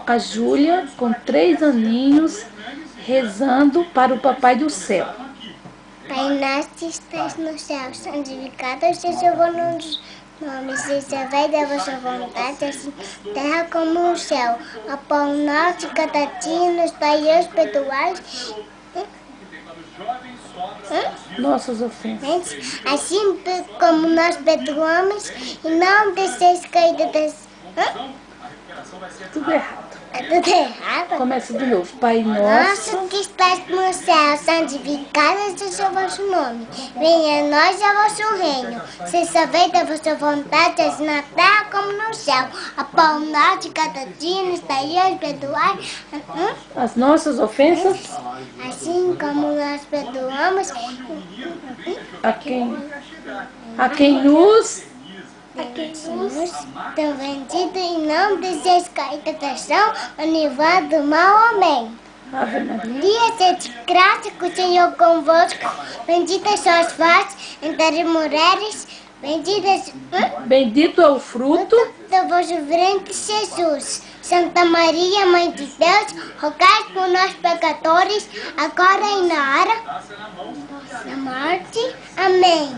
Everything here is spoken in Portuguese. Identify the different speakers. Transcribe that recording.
Speaker 1: A Júlia, com 3 aninhos, rezando para o Papai do Céu.
Speaker 2: Pai nosso que estás no céu, santificado seja o vosso nome, seja feita a vossa vontade, assim na terra como no céu. O pão nosso de cada dia nos dai hoje, perdoai
Speaker 1: Nossas ofensas.
Speaker 2: assim como nós perdoamos, e não deixeis cair das...
Speaker 1: Tudo errado.
Speaker 2: É tudo errado?
Speaker 1: Começa de novo. Pai
Speaker 2: Nosso
Speaker 1: nosso.
Speaker 2: que estás no céu, santificado seja o vosso nome. Venha a nós o vosso reino. Seja feita a vossa vontade, assim na terra como no céu. O pão nosso de cada dia nos dai hoje, perdoai
Speaker 1: As nossas ofensas.
Speaker 2: assim como nós perdoamos
Speaker 1: A quem nos.
Speaker 2: tão vendido e não desejes cair da tentação, livrar do mal. Amém.
Speaker 1: Ave Maria.
Speaker 2: Maria, sede graça, que o Senhor convosco, bendita sois vós entre as mulheres,
Speaker 1: Bendito é o fruto
Speaker 2: do vosso ventre, Jesus. Santa Maria, Mãe de Deus, rogai por nós pecadores, agora e na hora da morte. Amém.